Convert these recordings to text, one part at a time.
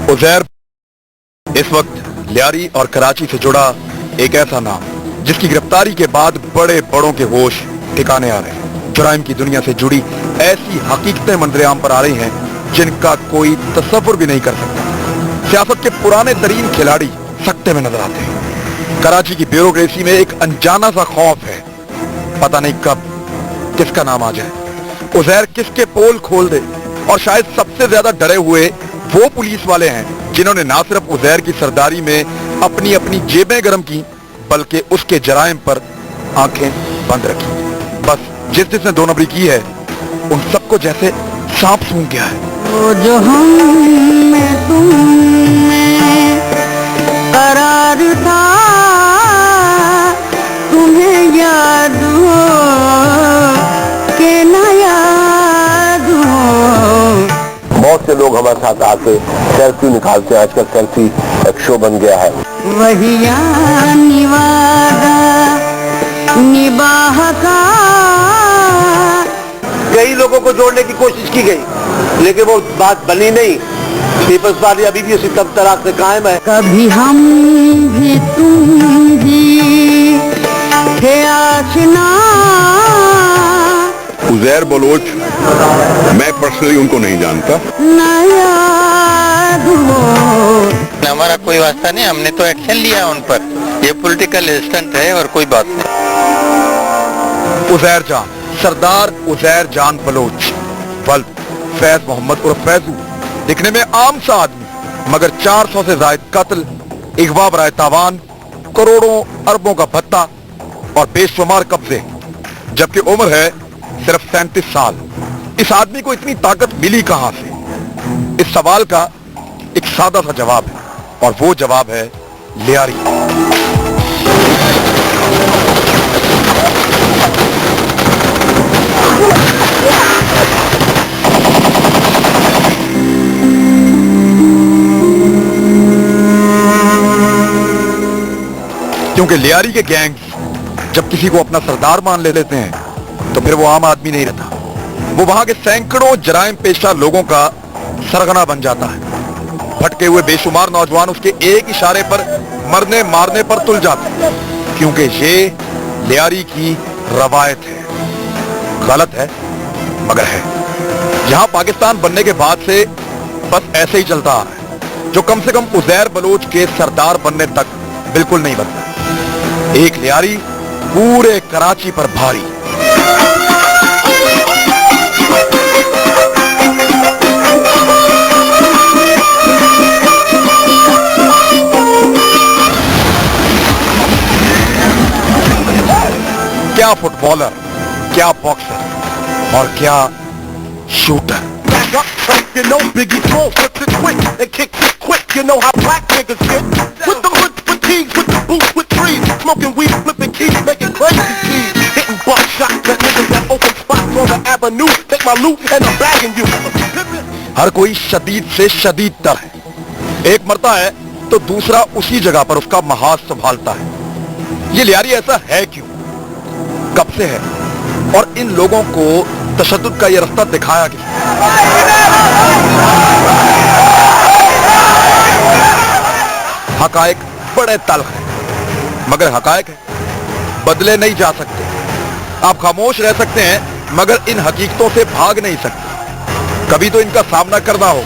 उज़ैर इस वक्त लियारी और कराची से जुड़ा एक ऐसा नाम जिसकी गिरफ्तारी के बाद बड़े बड़ों के होश ठिकाने आ रहे हैं। जुराइम की दुनिया से जुड़ी ऐसी हकीकतें मंजरेआम पर आ रही हैं जिनका कोई तसव्वुर भी नहीं कर सकता। सियासत के पुराने तरीन खिलाड़ी सकते में नजर आते हैं। कराची की ब्यूरोक्रेसी में एक अनजाना सा खौफ है, पता नहीं कब किसका नाम आ जाए, उज़ैर किसके पोल खोल दे। और शायद सबसे ज्यादा डरे हुए वो पुलिस वाले हैं जिन्होंने ना सिर्फ उज़ैर की सरदारी में अपनी अपनी जेबें गर्म की बल्कि उसके जराइम पर आंखें बंद रखी। बस जिसने दो नंबरी की है उन सबको जैसे सांप सूंघ गया है। वो जो हम में तुम में करार था, तुम्हें याद हो कि न याद हो। बहुत से लोग हमारे साथ आके सेल्फी निकालते हैं, आजकल सेल्फी एक शो बन गया है। वही निवादा निबाह का। कई लोगों को जोड़ने की कोशिश की गई लेकिन वो बात बनी नहीं। पीपल्स पार्टी अभी भी उसी तब तराक से कायम है। कभी हम भी तुम भी थे आशना। उज़ैर बलोच, मैं पर्सनली उनको नहीं जानता। हमारा कोई वास्ता नहीं, हमने तो एक्शन लिया उन पर। ये पॉलिटिकल स्टंट है और कोई बात नहीं। उज़ैर जान, सरदार उज़ैर जान बलोच वल्द फैज मोहम्मद उर्फ फैजू, दिखने में आम सा आदमी मगर 400 से ज्यादा कत्ल, इगवा बराए तावान, करोड़ों अरबों का भत्ता और बेशुमार कब्जे, जबकि उम्र है सिर्फ 37 साल। इस आदमी को इतनी ताकत मिली कहां से? इस सवाल का एक सादा सा जवाब है और वो जवाब है लियारी। क्योंकि लियारी के गैंग्स जब किसी को अपना सरदार मान ले लेते हैं तो फिर वो आम आदमी नहीं रहता, वो वहां के सैकड़ों जराइम पेशा लोगों का सरगना बन जाता है। भटके हुए बेशुमार नौजवान उसके एक इशारे पर मरने मारने पर तुल जाते हैं, क्योंकि ये लियारी की रवायत है। गलत है मगर है। यहां पाकिस्तान बनने के बाद से बस ऐसे ही चलता आ रहा है, जो कम से कम उज़ैर बलोच के सरदार बनने तक बिल्कुल नहीं बनता। एक लियारी पूरे कराची पर भारी। क्या फुटबॉलर, क्या बॉक्सर और क्या shooter. You know Biggie Smalls flips it quick and kicks it quick. You know how black niggas get with the hood fatigues, with the boots with trees, smoking weed, flipping keys, making crazy cheese, hitting buckshots at niggas that open spots on the avenue. Take my loot and I'm bagging you. हर कोई शदीद से शदीद तर है। एक मरता है तो दूसरा उसी जगह पर उसका महाज संभालता है। ये लियारी ऐसा है क्यों, कब से है और इन लोगों को तशद्दुद का ये रास्ता दिखाया किसने? हकायक बड़े तल्ख हैं मगर हकायक है, बदले नहीं जा सकते। आप खामोश रह सकते हैं मगर इन हकीकतों से भाग नहीं सकते। कभी तो इनका सामना करना हो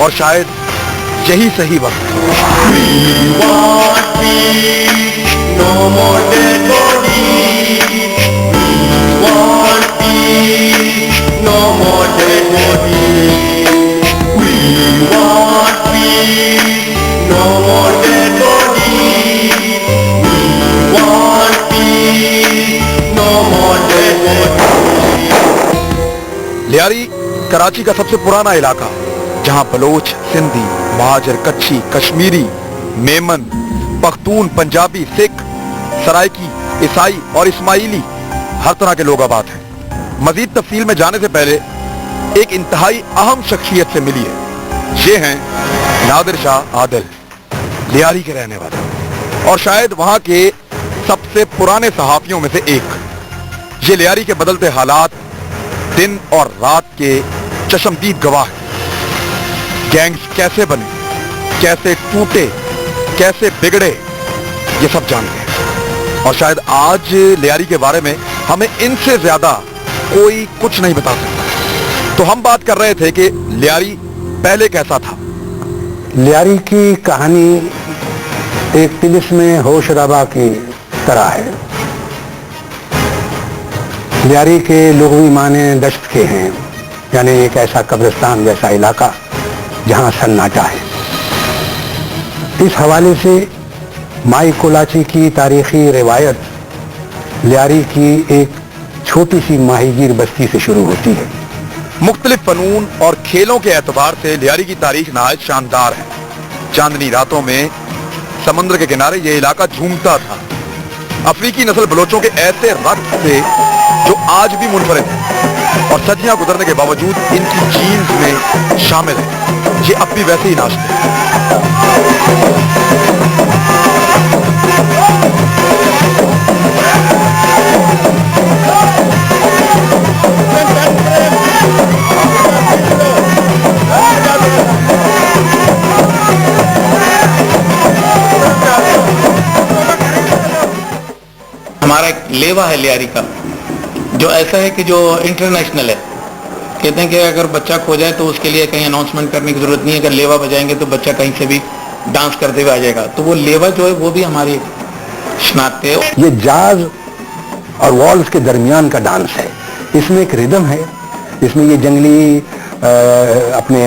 और शायद यही सही वक्त लियारी कराची का सबसे पुराना इलाका, जहां बलोच, सिंधी, महाजर, कच्छी, कश्मीरी, मेमन, पख्तून, पंजाबी, सिख, सराइकी, ईसाई और इस्माइली हर तरह के लोग आबाद हैं। मजीद तफसील में जाने से पहले एक इंतहाई अहम शख्सियत से मिली है। ये हैं नादिर शाह आदिल, लियारी के रहने वाले और शायद वहां के सबसे पुराने सहाफियों में से एक। ये लियारी के बदलते हालात, दिन और रात के चश्मदीद गवाह हैं। गैंग्स कैसे बने, कैसे टूटे, कैसे बिगड़े, ये सब जानते हैं। और शायद आज लियारी के बारे में हमें इनसे ज्यादा कोई कुछ नहीं बता सकता। तो हम बात कर रहे थे कि लियारी पहले कैसा था। लियारी की कहानी एक तिलिस्म होश रबा की तरह है। लियारी के लुग़वी माने दश्त के हैं, यानी एक ऐसा कब्रिस्तान जैसा इलाका जहां सन्नाटा है। इस हवाले से माई कोलाची की तारीखी रिवायत लियारी की एक छोटी सी माहीगीर बस्ती से शुरू होती है। मुख्तलिफ फनून और खेलों के एतबार से लियारी की तारीख नहायत शानदार है। चांदनी रातों में समुद्र के किनारे ये इलाका झूमता था। अफ्रीकी नस्ल बलोचों के ऐसे रक्त से जो आज भी मुनफरिद है और सदियां गुजरने के बावजूद इनकी जीन्स में शामिल है। ये अब भी वैसे ही नाचते हैं। हमारा एक लेवा है लियारी का, जो ऐसा है कि जो इंटरनेशनल है। कहते हैं कि अगर बच्चा खो जाए तो उसके लिए कहीं अनाउंसमेंट करने की जरूरत नहीं है, अगर लेवा बजाएंगे तो बच्चा कहीं से भी डांस करते हुए आ जाएगा। तो वो लेवा जो है वो भी हमारी शनाख्त है। ये जाज और वॉल्स के दरमियान का डांस है। इसमें एक रिदम है, इसमें ये जंगली अपने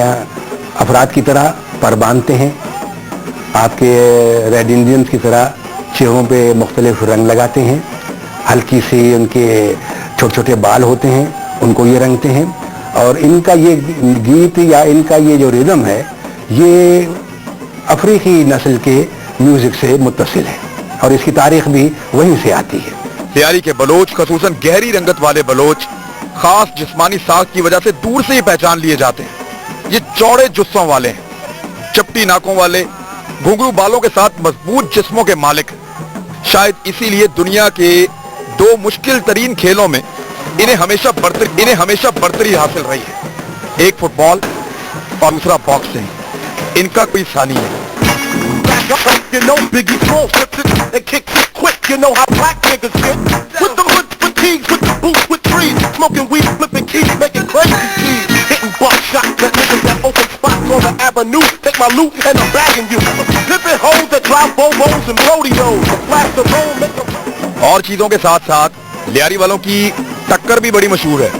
अफराद की तरह पर बांधते हैं, आपके रेड इंडियंस की तरह चेहरों पे मुख्तलिफ रंग लगाते हैं, हल्की सी उनके छोटे छोटे बाल होते हैं, उनको ये रंगते हैं। और इनका ये गीत या इनका ये जो रिदम है ये अफ्रीकी नस्ल के म्यूजिक से मुत्तसिल है और इसकी तारीख भी वहीं से आती है। लियारी के बलोच, खसूसन गहरी रंगत वाले बलोच, खास जिस्मानी साख की वजह से दूर से ही पहचान लिए जाते हैं। ये चौड़े जुस्सों वाले हैं, चपटी नाकों वाले, घुंघरू बालों के साथ मजबूत जिस्मों के मालिक। शायद इसीलिए दुनिया के दो मुश्किल तरीन खेलों में इन्हें हमेशा बर्तरी हासिल रही है। एक फुटबॉल और दूसरा बॉक्सिंग। इनका कोई सानी है। You know Biggie Smalls flips it and kicks it quick. You know how black niggas get with the hood fatigues, with the boots with trees, smoking weed, flipping keys, making crazy keys, hitting buckshots at niggas that open spots on the avenue. Take my loot and I'm bagging you. Flipping hoes that drive Bobos and rodeos, flash the road, make them. और चीजों के साथ साथ लियारी वालों की टक्कर भी बड़ी मशहूर है।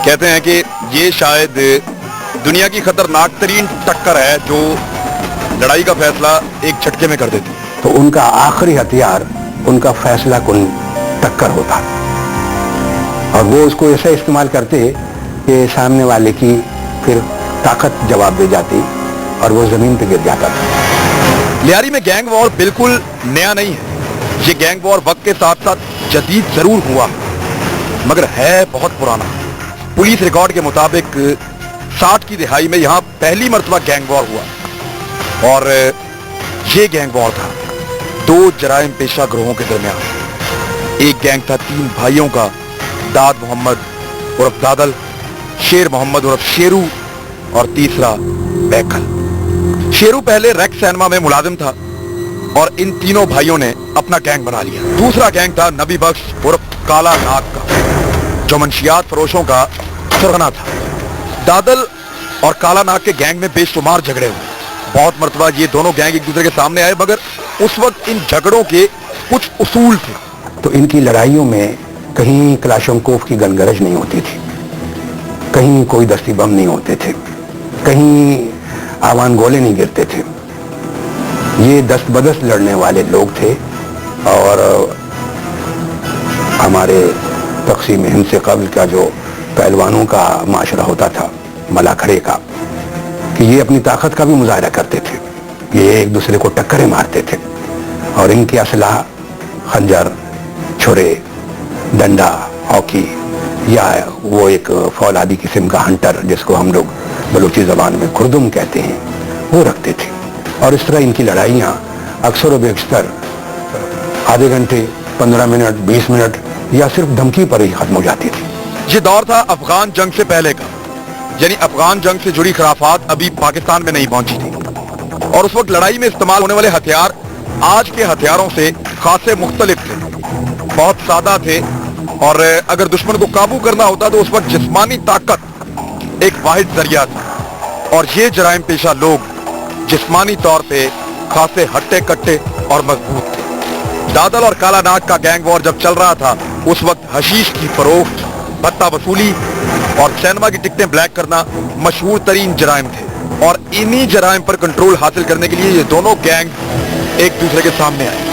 कहते हैं कि ये शायद दुनिया की खतरनाक तरीन टक्कर है जो लड़ाई का फैसला एक झटके में कर देती है। तो उनका आखिरी हथियार उनका फैसला कुन टक्कर होता और वो उसको ऐसा इस्तेमाल करते कि सामने वाले की फिर ताकत जवाब दे जाती और वो जमीन पे गिर जाता था। लियारी में गैंग वॉर बिल्कुल नया नहीं है। ये गैंग वॉर वक्त के साथ साथ जदीद जरूर हुआ मगर है बहुत पुराना। पुलिस रिकॉर्ड के मुताबिक 60 की दिहाई में यहाँ पहली मर्तबा गैंग वॉर हुआ और ये गैंग वॉर था दो जराइम पेशा ग्रोहों के दरमियान। एक गैंग था 3 भाइयों का, दाद मोहम्मद उर्फ दादल, शेर मोहम्मद उर्फ शेरू और तीसरा बैकल। शेरू पहले रेक्स सैनमा में मुलाजिम था और इन तीनों भाइयों ने अपना गैंग बना लिया। दूसरा गैंग था नबी बख्श उर्फ काला नाग का, जो मंशियात फरोशों का सरगना था। दादल और काला नाग के गैंग में बेशुमार झगड़े हुए। बहुत मर्तबा ये दोनों गैंग एक दूसरे के सामने आए मगर उस वक्त इन झगड़ों के कुछ उसूल थे। तो इनकी लड़ाइयों में कहीं क्लाशनकोव की गनगरज नहीं होती थी, कहीं कोई दस्ती बम नहीं होते थे, कहीं आवान गोले नहीं गिरते थे। ये दस्त बदस्त लड़ने वाले लोग थे और हमारे तक़सीम हिंद से कबल का जो पहलवानों का माशरा होता था मलाखड़े का, कि ये अपनी ताकत का भी मुजाहरा करते थे। ये एक दूसरे को टक्करें मारते थे और इनके असलाह खंजर, छुरे, डंडा, हॉकी या वो एक फौलादी किस्म का हंटर जिसको हम लोग बलूची ज़बान में खुर्दुम कहते हैं वो रखते थे। और इस तरह इनकी लड़ाइयाँ अक्सर व बेशतर आधे घंटे, 15 मिनट, 20 मिनट या सिर्फ धमकी पर ही खत्म हो जाती थी। ये दौर था अफगान जंग से पहले का, यानी अफगान जंग से जुड़ी खराफात अभी पाकिस्तान में नहीं पहुंची थी और उस वक्त लड़ाई में इस्तेमाल होने वाले हथियार आज के हथियारों से खासे मुख्तलिफ थे, बहुत सादा थे, और अगर दुश्मन को काबू करना होता तो उस वक्त जिस्मानी ताकत एक वाहिद जरिया था। और ये जराइम पेशा लोग जिस्मानी तौर पे खासे हट्टे कट्टे और मजबूत थे। दादल और काला नाग का गैंग वॉर जब चल रहा था उस वक्त हशीश की फरोख्त, भत्ता वसूली और सिनेमा की टिकटें ब्लैक करना मशहूर तरीन जराइम थे, और इन्हीं जराइम पर कंट्रोल हासिल करने के लिए ये दोनों गैंग एक दूसरे के सामने आए।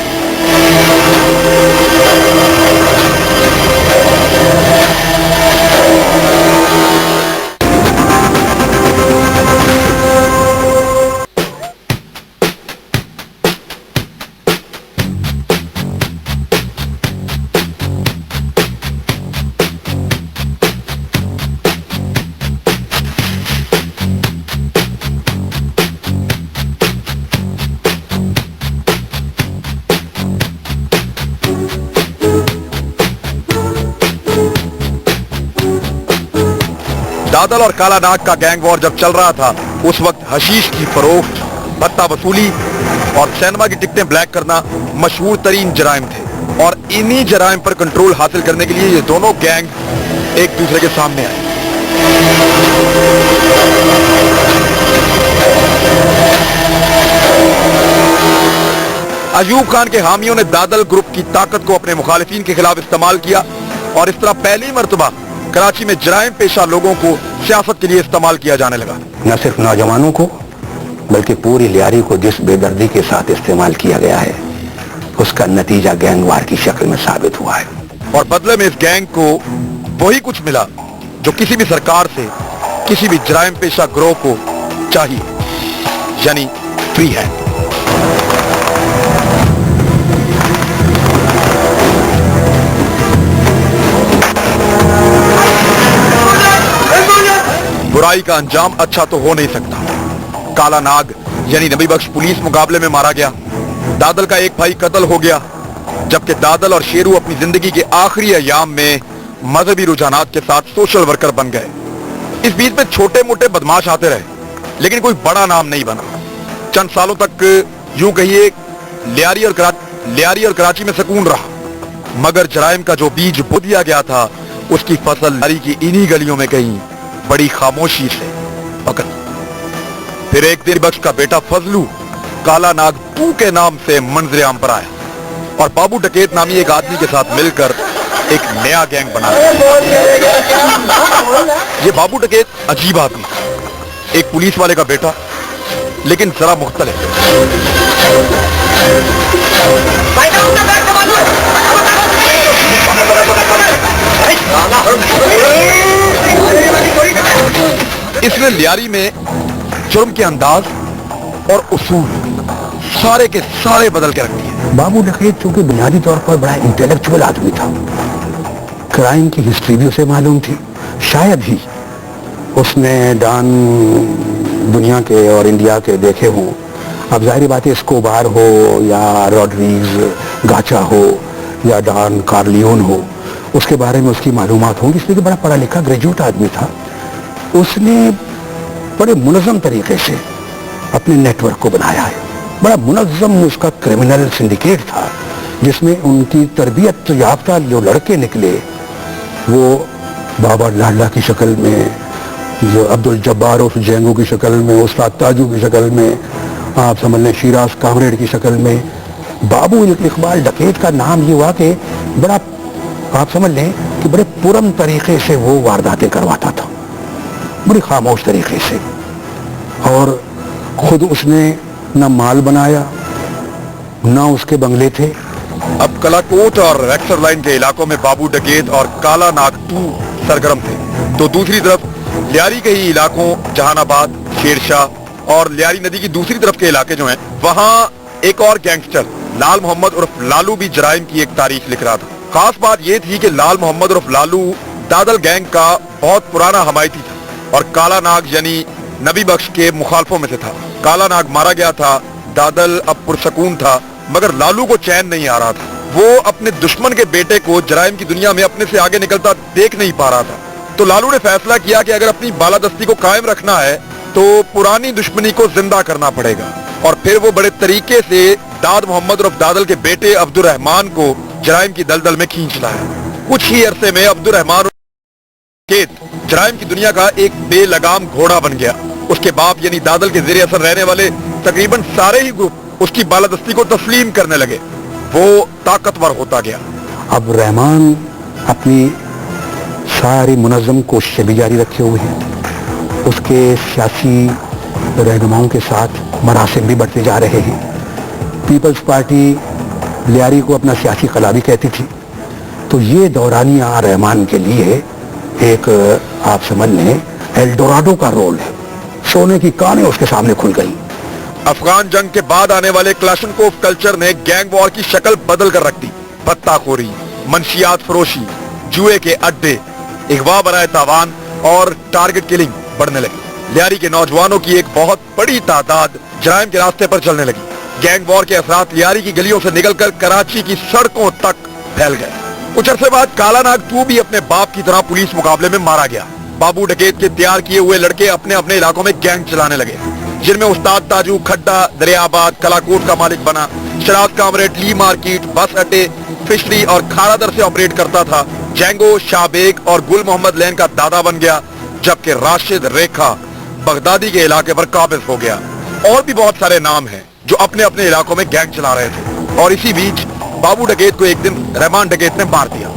दादल और काला नाग का गैंग वॉर जब चल रहा था उस वक्त हशीश की फरोख्त, भत्ता वसूली और सिनेमा की टिकटें ब्लैक करना मशहूर तरीन जराइम थे, और इन्हीं जराइम पर कंट्रोल हासिल करने के लिए ये दोनों गैंग एक दूसरे के सामने आए। अयूब खान के हामियों ने दादल ग्रुप की ताकत को अपने मुखालिफिन के खिलाफ इस्तेमाल किया, और इस तरह पहली मर्तबा कराची में जराइम पेशा लोगों को सियासत के लिए इस्तेमाल किया जाने लगा। न सिर्फ नौजवानों को बल्कि पूरी लियारी को जिस बेदर्दी के साथ इस्तेमाल किया गया है उसका नतीजा गैंगवार की शक्ल में साबित हुआ है। और बदले में इस गैंग को वही कुछ मिला जो किसी भी सरकार से किसी भी जराइम पेशा ग्रोह को चाहिए, यानी फ्री हैंड। बुराई का अंजाम अच्छा तो हो नहीं सकता। काला नाग यानी नबी बख्श पुलिस मुकाबले में मारा गया, दादल का एक भाई कत्ल हो गया, जबकि दादल और शेरू अपनी जिंदगी के आखिरी अयाम में मजहबी रुझानात के साथ सोशल वर्कर बन गए। इस बीच में छोटे मोटे बदमाश आते रहे, लेकिन कोई बड़ा नाम नहीं बना। चंद सालों तक यूं कहिए लियारी और कराची में सुकून रहा, मगर जराइम का जो बीज बो दिया गया था उसकी फसल लियारी की इन्हीं गलियों में कहीं बड़ी खामोशी से पकड़। फिर एक दिन बख्श का बेटा फजलू काला नाग 2 के नाम से मंजर आम पर आया, और बाबू डकैत नामी एक आदमी के साथ मिलकर एक नया गैंग बना। ये बाबू डकैत अजीब आदमी, एक पुलिस वाले का बेटा, लेकिन जरा मुख्तलिफ। इसने लियारी में जुर्म के अंदाज और उसूल सारे के सारे बदल के रख दिए। बाबू डकैत चूंकि बुनियादी तौर पर बड़ा इंटेलेक्चुअल आदमी था, क्राइम की हिस्ट्री भी उसे मालूम थी, शायद ही उसने डॉन दुनिया के और इंडिया के देखे हों। अब जाहिर बात है एस्कोबार हो या रॉड्रिग्स गाचा हो या डॉन कार्लियोन हो, उसके बारे में उसकी मालूमात होंगी, इसलिए कि बड़ा पढ़ा लिखा ग्रेजुएट आदमी था। उसने बड़े मुनज़्ज़म तरीके से अपने नेटवर्क को बनाया है, बड़ा मुनज़्ज़म उसका क्रिमिनल सिंडिकेट था, जिसमें उनकी तरबियत याफ्ता जो लड़के निकले वो बाबा लाडला की शक्ल में, जो अब्दुल जब्बार उस जेंगो की शक्ल में, उस्ताद ताजू की शक्ल में, आप समझ लें शिराज कामरेड की शक्ल में। बाबू इकबाल डकैत का नाम ये हुआ कि बड़ा आप समझ लें कि बड़े पुरम तरीके से वो वारदातें करवाता था, बड़ी खामोश तरीके से, और खुद उसने न माल बनाया न उसके बंगले थे। अब कलाकोट और रेक्सर लाइन के इलाकों में बाबू डकैत और काला नाग 2 सरगर्म थे, तो दूसरी तरफ लियारी के ही इलाकों जहानाबाद, शेरशाह और लियारी नदी की दूसरी तरफ के इलाके जो हैं, वहां एक और गैंगस्टर लाल मोहम्मद उर्फ लालू भी जराइम की एक तारीख लिख रहा था। खास बात यह थी कि लाल मोहम्मद उर्फ लालू दादल गैंग का बहुत पुराना हमायती था और काला नाग यानी नबी बख्श के मुखालफों में से था। काला नाग मारा गया था, दादल अब पुरसकून था, मगर लालू को चैन नहीं आ रहा था। वो अपने दुश्मन के बेटे को जराइम की दुनिया में अपने से आगे निकलता देख नहीं पा रहा था, तो लालू ने फैसला किया कि अगर अपनी बालादस्ती को कायम रखना है तो पुरानी दुश्मनी को जिंदा करना पड़ेगा। और फिर वो बड़े तरीके से दाद मोहम्मद उर्फ दादल के बेटे अब्दुर्रहमान को जराइम की दलदल में खींच लाया। कुछ ही अरसे में अब्दुर्रहमान जराइम की दुनिया का एक बेलगाम घोड़ा बन गया। उसके बाप यानी दादल के ज़ेरे असर रहने वाले तकरीबन सारे ही ग्रुप उसकी बालादस्ती को तस्लीम करने लगे। वो ताकतवर होता गया। अब रहमान अपनी सारी मुनज़्ज़म कोशिशें भी जारी रखे हुए हैं। उसके सियासी रहनुमाओं के साथ मरासिम भी बढ़ते जा रहे हैं। पीपल्स पार्टी लियारी को अपना सियासी कला भी कहती थी। तो ये दौरानिया रहमान के लिए एक आप समझ लें एल्डोराडो का रोल है। सोने की कानें उसके सामने खुल गई। अफगान जंग के बाद आने वाले क्लाशनकोव कल्चर ने गैंग वॉर की शक्ल बदल कर रख दी। पत्ताखोरी, मंशियात फरोशी, जुए के अड्डे, अगवा बराए तावान और टारगेट किलिंग बढ़ने लगी। लियारी के नौजवानों की एक बहुत बड़ी तादाद जराइम के रास्ते पर चलने लगी। गैंग वॉर के असरात लियारी की गलियों से निकलकर कराची की सड़कों तक फैल गए। कुछ अरसे बाद काला नाग 2 भी अपने बाप की तरह पुलिस मुकाबले में मारा गया। बाबू डकैत के तैयार किए हुए लड़के अपने अपने इलाकों में गैंग चलाने लगे, जिनमें उस्ताद ताजू खड्डा दरियाबाद कलाकोट का मालिक बना, शराब कामरेड ली मार्केट, बस अड्डे, फिशरी और खारादर से ऑपरेट करता था। जैंगो शाहबेग और गुल मोहम्मद लैन का दादा बन गया, जबकि राशिद रेखा बगदादी के इलाके पर काबिज हो गया। और भी बहुत सारे नाम हैं जो अपने अपने इलाकों में गैंग चला रहे थे। और इसी बीच बाबू डकैत को एक दिन रहमान डकैत ने मार दिया।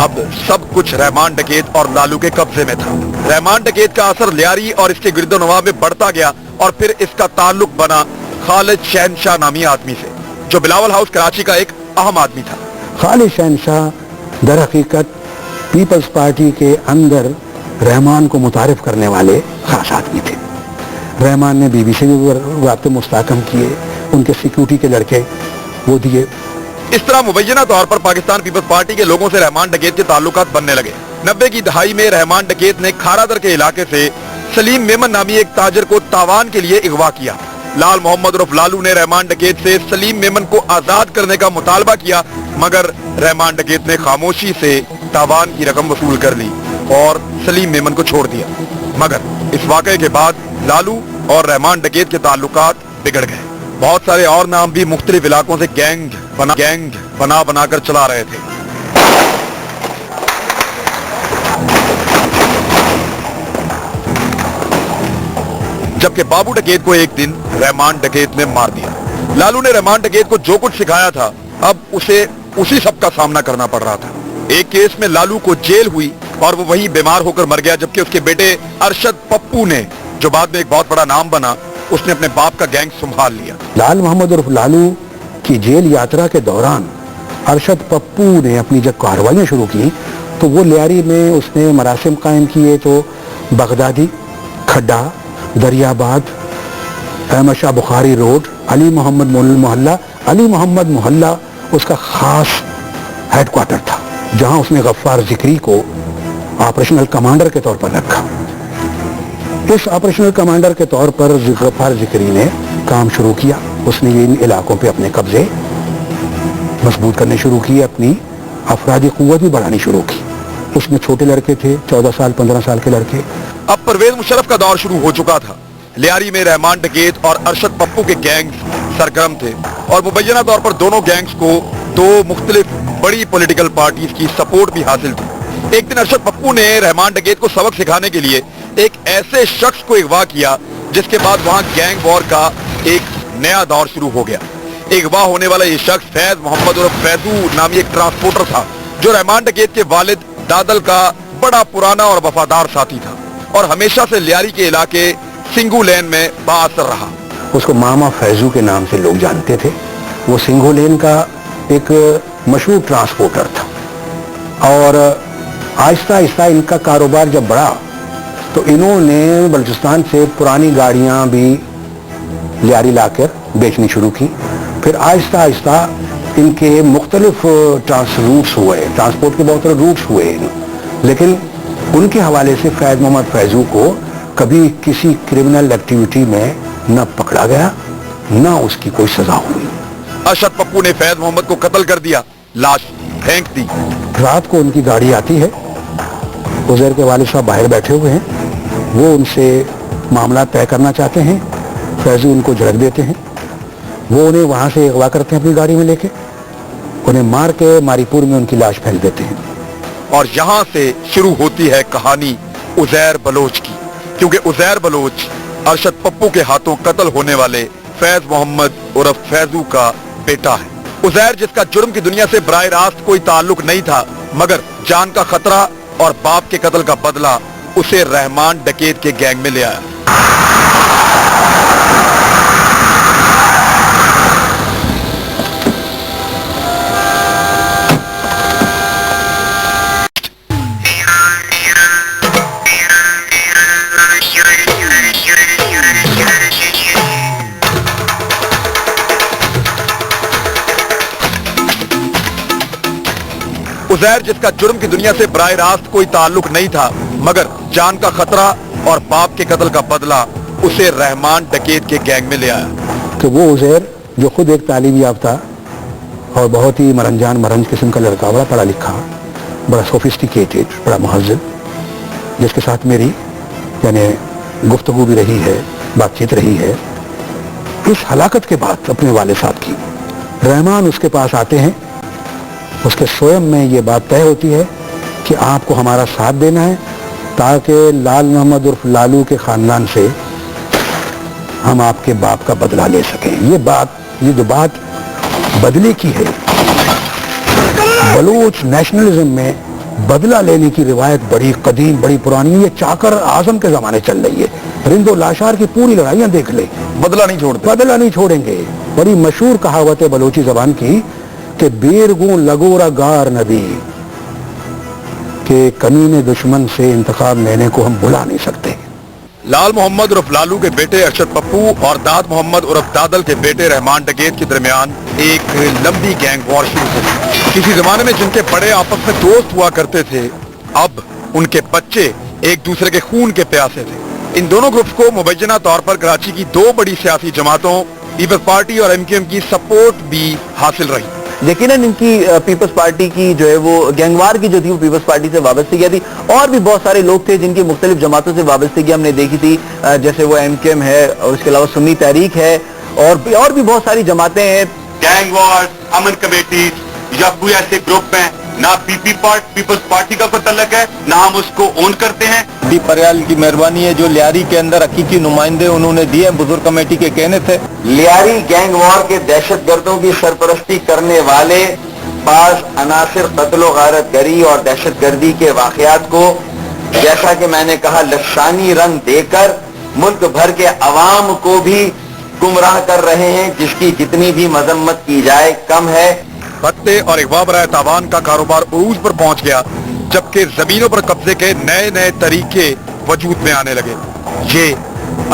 अब सब कुछ रहमान डकैत और लालू के कब्जे में था। रहमान डकैत का असर लियारी और इसके गिरदोनवा में बढ़ता गया और फिर इसका ताल्लुक बना खालिद शहनशाह नामी आदमी से, जो बिलावल हाउस कराची का एक अहम आदमी था। खालिद शहनशाह दर हकीकत पीपल्स पार्टी के अंदर रहमान को मुतारिफ करने वाले खास आदमी थे। रहमान ने बीबी से भी राब्ते मुस्तहकम किए, उनके सिक्योरिटी के लड़के वो दिए। इस तरह मुबैना तौर पर पाकिस्तान पीपल्स पार्टी के लोगों से रहमान डकैत के ताल्लुकात बनने लगे। 90 की दहाई में रहमान डकैत ने खारादर के इलाके से सलीम मेमन नामी एक ताजर को तावान के लिए अगवा किया। लाल मोहम्मद उर्फ लालू ने रहमान डकैत से सलीम मेमन को आजाद करने का मुतालबा किया, मगर रहमान डकैत ने खामोशी से तावान की रकम वसूल कर ली और सलीम मेमन को छोड़ दिया। मगर इस वाकये के बाद लालू और रहमान डकैत के ताल्लुकात बिगड़ गए। बहुत सारे और नाम भी मुख्तलिफ इलाकों से गैंग बना कर चला रहे थे। जबकि बाबू डकैत को एक दिन रहमान डकैत ने मार दिया। लालू ने रहमान डकैत को जो कुछ सिखाया था, अब उसे उसी सब का सामना करना पड़ रहा था। एक केस में लालू को जेल हुई और वो वहीं बीमार होकर मर गया, जबकि उसके बेटे अरशद पप्पू ने, जो बाद में एक बहुत बड़ा नाम बना, उसने अपने बाप का गैंग संभाल लिया। लाल मोहम्मद उर्फ लालू की जेल यात्रा के दौरान अरशद पप्पू ने अपनी जब कार्रवाइयाँ शुरू की तो वो लियारी में उसने मरासिम कायम किए। तो बगदादी, खड्डा, दरियाबाद, अहमद शाह बुखारी रोड, अली मोहम्मद मोहल्ला उसका खास हेडक्वार्टर था, जहां उसने गफ्फार जिक्री को ऑपरेशनल कमांडर के तौर पर रखा। इस ऑपरेशनल कमांडर के तौर पर गफ्फार जिक्री ने काम शुरू किया। उसने इन इलाकों पे अपने कब्जे मजबूत करने शुरू किए, अपनी अफरादी कुव्वत भी बढ़ानी शुरू की। उसमें छोटे लड़के थे, 14 साल 15 साल के लड़के। अब परवेज मुशर्रफ का दौर शुरू हो चुका था। लियारी में रहमान डकैत और अरशद पप्पू के गैंग्स सरगर्म थे और मुबैना तौर पर दोनों गैंग्स को 2 मुख्तलिफ बड़ी पॉलिटिकल पार्टीज की सपोर्ट भी हासिल थी। एक दिन अरशद पप्पू ने रहमान डकैत को सबक सिखाने के लिए एक ऐसे शख्स को अगवा किया, जिसके बाद वहां गैंग वॉर का एक नया दौर शुरू हो गया। अगवा होने वाला ये शख्स फैज मोहम्मद उर्फ फैजू नामी एक ट्रांसपोर्टर था, जो रहमान डकैत के वालिद दादल का बड़ा पुराना और वफादार साथी था और हमेशा से लियारी के इलाके सिंगू लेन में बाअसर रहा। उसको मामा फैजू के नाम से लोग जानते थे। वो सिंगू लेन का एक मशहूर ट्रांसपोर्टर था और आहिस्ता आहिस्ता इनका कारोबार जब बढ़ा तो इन्होंने बलूचिस्तान से पुरानी गाड़ियां भी लियारी लाकर बेचनी शुरू की। फिर आहिस्ता आहिस्ता इनके मुख्तलिफ रूट्स हुए, ट्रांसपोर्ट के बहुत सारे रूट्स हुए, लेकिन उनके हवाले से फैज मोहम्मद फैजू को कभी किसी क्रिमिनल एक्टिविटी में न पकड़ा गया न उसकी कोई सजा हुई। अरशद पप्पू ने फैज मोहम्मद को कत्ल कर दिया, लाश फेंक दी। रात को उनकी गाड़ी आती है, उजैर के वालिद साहब बाहर बैठे हुए हैं, वो उनसे मामला तय करना चाहते हैं। फैजू उनको झड़क देते हैं, वो उन्हें वहां से अगवा करते हैं अपनी गाड़ी में लेके, उन्हें मार के मारीपुर में उनकी लाश फेंक देते हैं। और यहाँ से शुरू होती है कहानी उजैर बलोच की, क्योंकि उजैर बलोच अरशद पप्पू के हाथों कत्ल होने वाले फैज मोहम्मद उर्फ फैजू का बेटा है। उजैर, जिसका जुर्म की दुनिया से बराह रास्त कोई ताल्लुक नहीं था, मगर जान का खतरा और बाप के कत्ल का बदला उसे रहमान डकैत के गैंग में ले आया। उजैर, जिसका जुर्म की दुनिया से बराह रास्त कोई ताल्लुक नहीं था, मगर जान का खतरा और बाप के कत्ल का बदला उसे रहमान डकैत के गैंग में ले आया। तो वो उजैर जो खुद एक तालीम याफ्ता और बहुत ही मरंजान मरंज किस्म का लड़का, बड़ा पढ़ा लिखा, बड़ा सोफिस्टिकेटेड, बड़ा महज़्ज़ब, जिसके साथ मेरी यानी गुफ्तगू भी रही है, बातचीत रही है, इस हलाकत के बाद अपने वाले साहब की रहमान उसके पास आते हैं। उसके स्वयं में ये बात तय होती है कि आपको हमारा साथ देना है ताकि लाल मोहम्मद उर्फ लालू के खानदान से हम आपके बाप का बदला ले सकें। ये जो बात बदले की है, बलूच नेशनलिज्म में बदला लेने की रिवायत बड़ी कदीम, बड़ी पुरानी, ये चाकर आजम के जमाने चल रही है। रिंदो लाशार की पूरी लड़ाइयां देख ले, बदला नहीं छोड़ते, बदला नहीं छोड़ेंगे। बड़ी मशहूर कहावत है बलोची जबान की कि बेरगू लगोरा गार नदी के कमीने दुश्मन से इंतकाम लेने को हम भुला नहीं सकते। लाल मोहम्मद उर्फ लालू के बेटे अरशद पप्पू और दाद मोहम्मद उर्फ दादल के बेटे रहमान डकैत के दरमियान एक लंबी गैंग वॉर शुरू हुई। किसी जमाने में जिनके बड़े आपस में दोस्त हुआ करते थे, अब उनके बच्चे एक दूसरे के खून के प्यासे थे। इन दोनों ग्रुप्स को मुबैना तौर पर कराची की दो बड़ी सियासी जमातों पीपल्स पार्टी और MQM की सपोर्ट भी हासिल रही। यकीनन इनकी पीपल्स पार्टी की जो है वो गैंगवार की जो थी वो पीपल्स पार्टी से वाबस्तगी थी, और भी बहुत सारे लोग थे जिनकी मुख्तलिफ जमातों से वाबस्तगी हमने देखी थी, जैसे वो MQM है और उसके अलावा सुन्नी तहरीक है और भी बहुत सारी जमातें हैं। गैंगवार, अमन कमेटी या कोई ऐसे ग्रुप हैं, ना पीपल्स पार्टी का कोई तल्लक है, ना हम उसको ओन करते हैं। डी परियाल की मेहरबानी है, जो लियारी के अंदर हकीकी नुमाइंदे उन्होंने दिए बुजुर्ग कमेटी के कहने से। लियारी गैंग वॉर के दहशतगर्दों की सरपरस्ती करने वाले बाज अनासिर कत्लो गारत गरी और दहशत गर्दी के वाकयात को, जैसा कि मैंने कहा, लशानी रंग देकर मुल्क भर के अवाम को भी गुमराह कर रहे हैं, जिसकी जितनी भी मजम्मत की जाए कम है। भत्ते और अगवा बराए तावान का कारोबार उरूज पर पहुंच गया, जबकि जमीनों पर कब्जे के नए नए तरीके वजूद में आने लगे। ये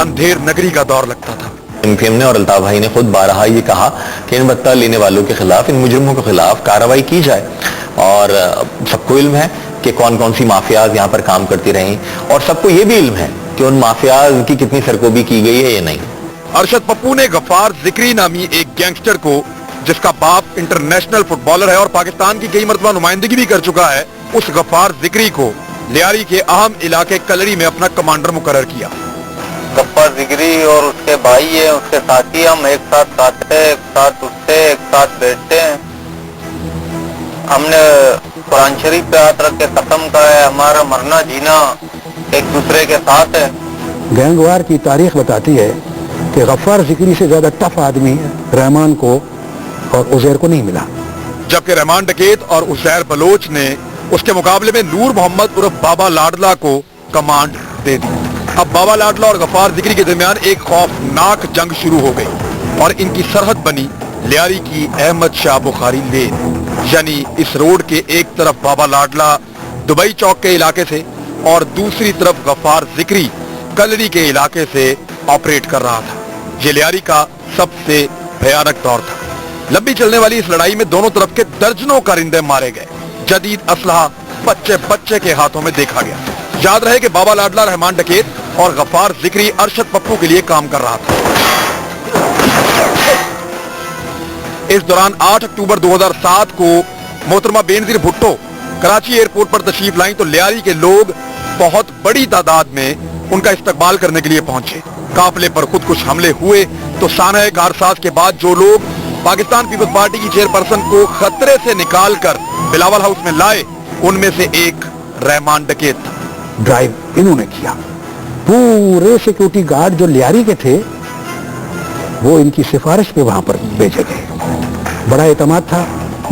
अंधेर नगरी का दौर लगता था। MQM ने और अल्ताफ भाई ने खुद बारहा ये कहा कि इन बत्ता लेने वालों के खिलाफ, इन मुजरिमों के खिलाफ कार्रवाई की जाए, और सबको इल्म है कि कौन कौन सी माफियाज यहाँ पर काम करती रहीं, और सबको ये भी इल्म है कि उन माफियाज की कितनी सरकोबी की गई है या नहीं। अरशद पप्पू ने गफ्फार जिक्री नामी एक गैंगस्टर को, जिसका बाप इंटरनेशनल फुटबॉलर है और पाकिस्तान की कई मरतबा नुमाइंदगी भी कर चुका है, उस गफ्फार जिक्री को लियारी के अहम इलाके कलड़ी में अपना कमांडर मुकर्रर किया। गफ्फार जिगरी और उसके भाई है, उसके साथी, हम एक साथ खाते हैं, एक साथ उठते हैं, एक साथ बैठते हैं। हमने कुरान शरीफ पे हाथ रख के कसम का है, हमारा मरना जीना एक दूसरे के साथ है। गैंगवार की तारीख बताती है कि गफ्फार जिक्री से ज्यादा टफ आदमी रहमान को और उजैर को नहीं मिला, जबकि रहमान डकैत और उजैर बलोच ने उसके मुकाबले में नूर मोहम्मद उर्फ बाबा लाडला को कमांड दे दी। अब बाबा लाडला और गफ्फार जिक्री के दरमियान एक खौफनाक जंग शुरू हो गई और इनकी सरहद बनी लियारी की अहमद शाह बुखारी लेन। यानी इस रोड के एक तरफ बाबा लाडला दुबई चौक के इलाके से और दूसरी तरफ गफ्फार जिक्री कलड़ी के इलाके से ऑपरेट कर रहा था। ये लियारी का सबसे भयानक दौर था। लंबी चलने वाली इस लड़ाई में दोनों तरफ के दर्जनों कारिंदे मारे गए। जदीद असलहा बच्चे बच्चे के हाथों में देखा गया। याद रहे कि बाबा लाडला रहमान डकैत और गफ्फार जिक्री अरशद पप्पू के लिए काम कर रहा था। इस दौरान 8 अक्टूबर 2007 को मोहतरमा बेनजीर भुट्टो कराची एयरपोर्ट पर तशरीफ लाई तो लियारी के लोग बहुत बड़ी तादाद में उनका इस्तकबाल करने के लिए पहुंचे। काफिले पर खुद कुछ हमले हुए तो सानह कारसाज के बाद जो लोग पाकिस्तान पीपल्स पार्टी की चेयरपर्सन को खतरे से निकालकर बिलावल हाउस में लाए उनमें से एक रहमान डकैत था। ड्राइव इन्होंने किया। पूरे सिक्योरिटी गार्ड जो लियारी के थे वो इनकी सिफारिश पे वहां पर भेजे गए। बड़ा एतमाद था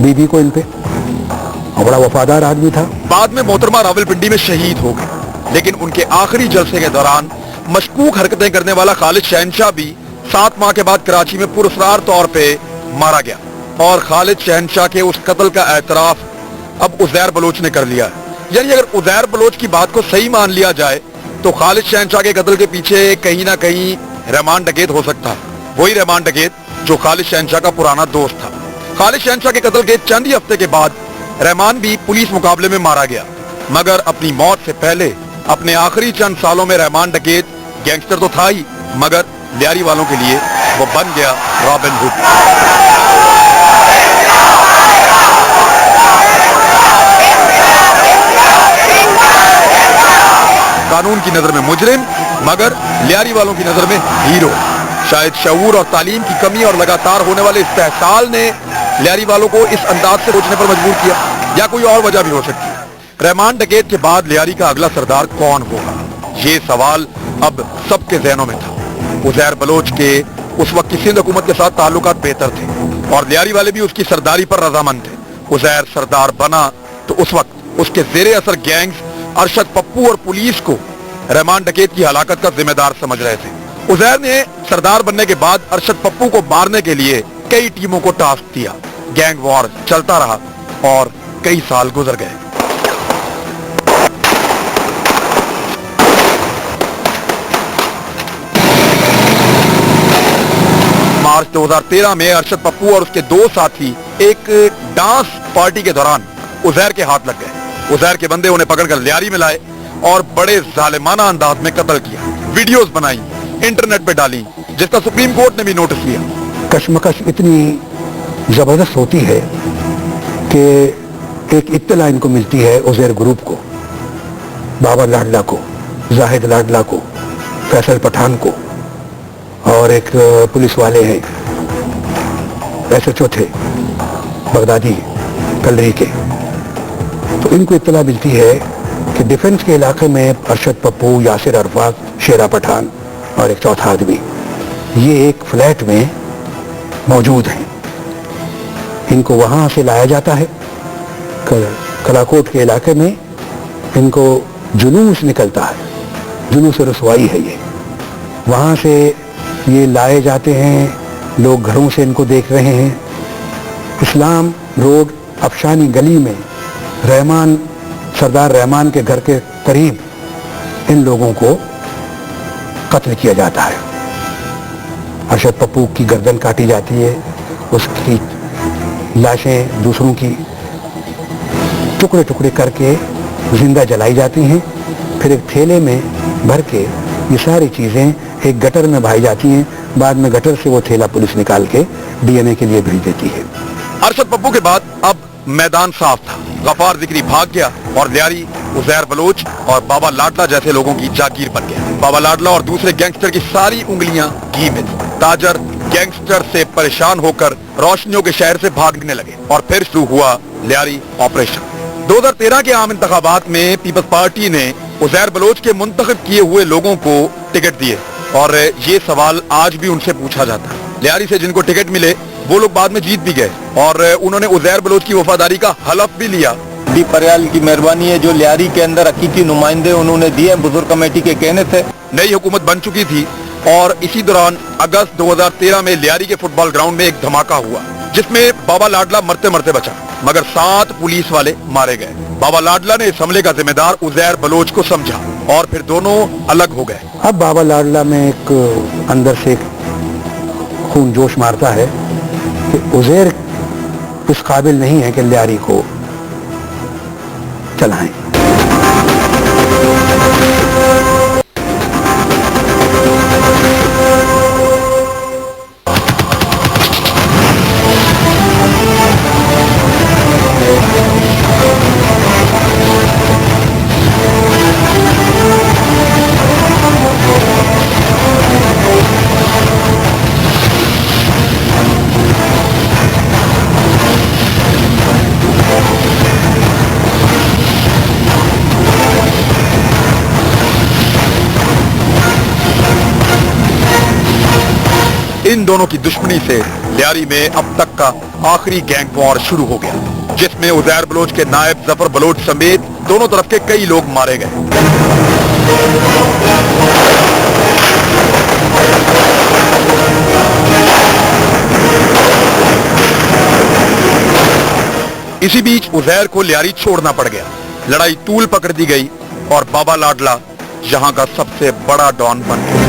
बीबी को इन पे और बड़ा वफादार आदमी था। बाद में मोहतरमा रावलपिंडी में शहीद हो गए, लेकिन उनके आखिरी जलसे के दौरान मशकूक हरकतें करने वाला खालिद शहनशाह भी 7 माह के बाद कराची में पुरस्कार तौर पे मारा गया और खालिद शहनशाह के उस कत्ल का एतराफ अब उजैर बलोच ने कर लिया है। यानी अगर उजैर बलोच की बात को सही मान लिया जाए तो खालिद शहनशाह के कत्ल के पीछे कहीं ना कहीं रहमान डकैत हो सकता है, वही रहमान डकैत जो खालिद शहनशाह का पुराना दोस्त था। खालिद शहनशाह के कत्ल के चंद ही हफ्ते के बाद रहमान भी पुलिस मुकाबले में मारा गया, मगर अपनी मौत से पहले अपने आखिरी चंद सालों में रहमान डकैत गैंगस्टर तो था ही, मगर लियारी वालों के लिए वो बन गया रॉबिन हुड। कानून की नजर में मुजरिम, मगर लियारी वालों की नजर में हीरो। शायद शऊर और तालीम की कमी और लगातार होने वाले इस्तेहसाल ने लियारी वालों को इस अंदाज से सोचने पर मजबूर किया, या कोई और वजह भी हो सकती है। रहमान डकैत के बाद लियारी का अगला सरदार कौन होगा, ये सवाल अब सबके ज़हनों में था। उजैर बलोच के उस वक्त की सिंध हुकूमत के साथ ताल्लुकात बेहतर थे और लियारी वाले भी उसकी सरदारी पर रजामंद थे। उजैर सरदार बना तो उस वक्त उसके जेरे असर गैंग्स अरशद पप्पू और पुलिस को रहमान डकैत की हलाकत का जिम्मेदार समझ रहे थे। उजैर ने सरदार बनने के बाद अरशद पप्पू को मारने के लिए कई टीमों को टास्क दिया। गैंग वॉर चलता रहा और कई साल गुजर गए। मार्च 2013 में अरशद पप्पू और उसके 2 साथी एक डांस पार्टी के दौरान उजैर के हाथ लग गए। उजैर के बंदे उन्हें पकड़कर लियारी में लाए और बड़े जालिमाना अंदाज में कत्ल किया। वीडियोस बनाई, इंटरनेट पे डाली, जिसका सुप्रीम कोर्ट ने भी नोटिस लिया। कशमकश इतनी जबरदस्त होती है कि एक इत्तला इनको मिलती है उजैर ग्रुप को, बाबा लाडला को, जाहिद लाडला को, फैसल पठान को, और एक पुलिस वाले हैं SHO थे बगदादी कलरी के। तो इनको इत्तला मिलती है कि डिफेंस के इलाके में अरशद पप्पू, यासिर अरफात, शेरा पठान और एक चौथा आदमी ये एक फ्लैट में मौजूद हैं। इनको वहां से लाया जाता है कलाकोट के इलाके में। इनको जुलूस निकलता है, जुलूस रसवाई है ये। वहां से ये लाए जाते हैं, लोग घरों से इनको देख रहे हैं। इस्लाम रोड अफशानी गली में सरदार रहमान के घर के करीब इन लोगों को कत्ल किया जाता है। अरशद पप्पू की गर्दन काटी जाती है, उसकी लाशें दूसरों की टुकड़े टुकड़े करके जिंदा जलाई जाती हैं। फिर एक थैले में भर के ये सारी चीजें एक गटर में बहाई जाती हैं। बाद में गटर से वो थैला पुलिस निकाल के DNA के लिए भेज देती है। अरशद पप्पू के बाद अब मैदान साफ था। गफार जिक्री भाग गया और लियारी उजैर बलोच और बाबा लाडला जैसे लोगों की जागीर बन गया। बाबा लाडला और दूसरे गैंगस्टर की सारी उंगलियां घी में थी। ताजर गैंगस्टर से परेशान होकर रोशनियों के शहर से भागने लगे और फिर शुरू हुआ लियारी ऑपरेशन। 2013 के आम इंतखाबात में पीपल्स पार्टी ने उजैर बलोच के मुंतखब किए हुए लोगों को टिकट दिए और ये सवाल आज भी उनसे पूछा जाता है। लियारी से जिनको टिकट मिले वो लोग बाद में जीत भी गए और उन्होंने उजैर बलोच की वफादारी का हलफ भी लिया। डी परियाल की मेहरबानी है जो लियारी के अंदर हकीकी नुमाइंदे उन्होंने दिए बुजुर्ग कमेटी के कहने से। नई हुकूमत बन चुकी थी और इसी दौरान अगस्त 2013 में लियारी के फुटबॉल ग्राउंड में एक धमाका हुआ जिसमें बाबा लाडला मरते मरते बचा, मगर 7 पुलिस वाले मारे गए। बाबा लाडला ने इस हमले का जिम्मेदार उजैर बलोच को समझा और फिर दोनों अलग हो गए। अब बाबा लाडला में एक अंदर से खून जोश मारता है कि उजैर इस काबिल नहीं है कि लियारी को चलाएं। इन दोनों की दुश्मनी से लियारी में अब तक का आखिरी गैंग वॉर शुरू हो गया, जिसमें उजैर बलोच के नायब जफर बलोच समेत दोनों तरफ के कई लोग मारे गए। इसी बीच उजैर को लियारी छोड़ना पड़ गया, लड़ाई तूल पकड़ दी गई और बाबा लाडला यहां का सबसे बड़ा डॉन बन गया।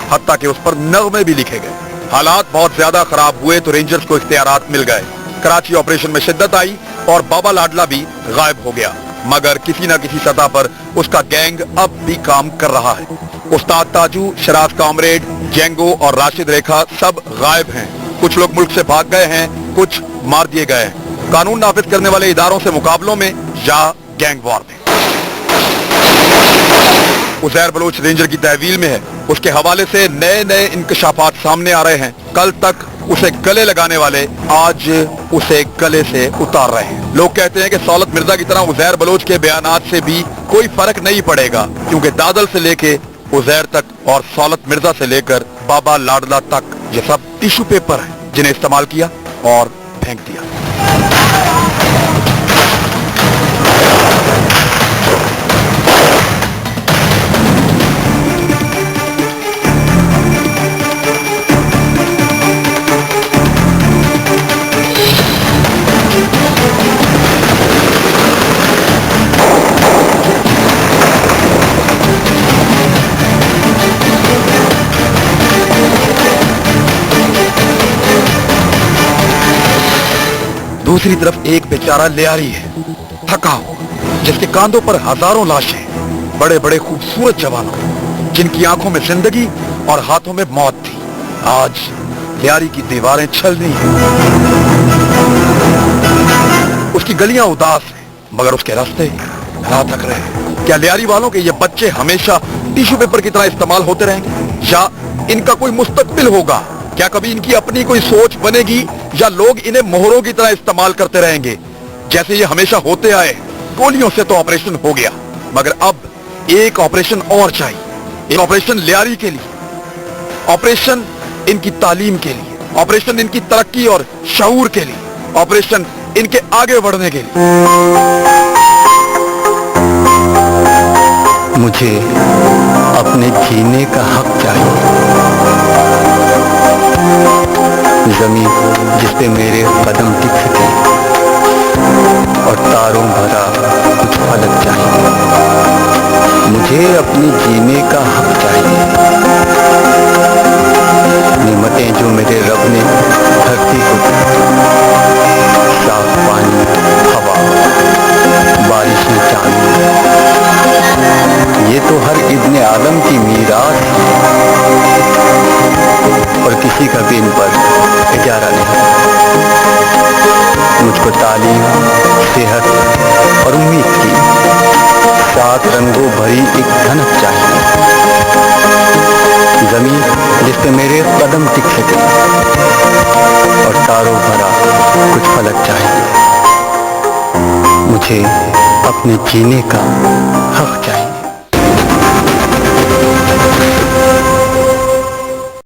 हत्ता कि उस पर नगमे भी लिखे गए। हालात बहुत ज्यादा खराब हुए तो रेंजर्स को इख्तियारात मिल गए। कराची ऑपरेशन में शिद्दत आई और बाबा लाडला भी गायब हो गया, मगर किसी न किसी सतह पर उसका गैंग अब भी काम कर रहा है। उस्ताद ताजू, शराज कामरेड, जेंगो और राशिद रेखा सब गायब हैं। कुछ लोग मुल्क से भाग गए हैं, कुछ मार दिए गए हैं, कानून नाफिज करने वाले इदारों से मुकाबलों में या गैंग वॉर में। उजैर बलोच रेंजर की तहवील में है, उसके हवाले से नए नए इंकशाफात सामने आ रहे हैं। कल तक उसे गले लगाने वाले आज उसे गले से उतार रहे हैं। लोग कहते हैं कि सौलत मिर्जा की तरह उजैर बलोच के बयानात से भी कोई फर्क नहीं पड़ेगा, क्योंकि दादल से लेके उजैर तक और सौलत मिर्जा से लेकर बाबा लाडला तक ये सब टिश्यू पेपर है जिन्हें इस्तेमाल किया और फेंक दिया। दूसरी तरफ एक बेचारा लियारी है, थका हुआ, जिसके कांधों पर हजारों लाशें, बड़े बड़े खूबसूरत जवानों जिनकी आंखों में जिंदगी और हाथों में मौत थी। आज लियारी की दीवारें छल रही हैं, उसकी गलियां उदास हैं, मगर उसके रास्ते राह तक रहे हैं। क्या लियारी वालों के ये बच्चे हमेशा टिश्यू पेपर की तरह इस्तेमाल होते रहेंगे या इनका कोई मुस्तकबिल होगा? क्या कभी इनकी अपनी कोई सोच बनेगी या लोग इन्हें मोहरों की तरह इस्तेमाल करते रहेंगे जैसे ये हमेशा होते आए? गोलियों से तो ऑपरेशन हो गया, मगर अब एक ऑपरेशन और चाहिए, एक ऑपरेशन लियारी के लिए, ऑपरेशन इनकी तालीम के लिए, ऑपरेशन इनकी तरक्की और शऊर के लिए, ऑपरेशन इनके आगे बढ़ने के लिए। मुझे अपने जीने का हक चाहिए, जमीन जिस पे मेरे कदम टिक सके और तारों भरा कुछ फलक चाहिए। मुझे अपने जीने का हक चाहिए, निमतें जो मेरे रब ने धरती को दी, साफ पानी, हवा, बारिशें, चांद, ये तो हर इब्ने आदम की मीरास है और किसी का भी इन पर इजारा नहीं। मुझको तालीम, सेहत और उम्मीद की 7 रंगों भरी एक धनक चाहिए, जमीन जिस पे मेरे कदम टिक सके और तारों भरा कुछ फलक चाहिए। मुझे अपने जीने का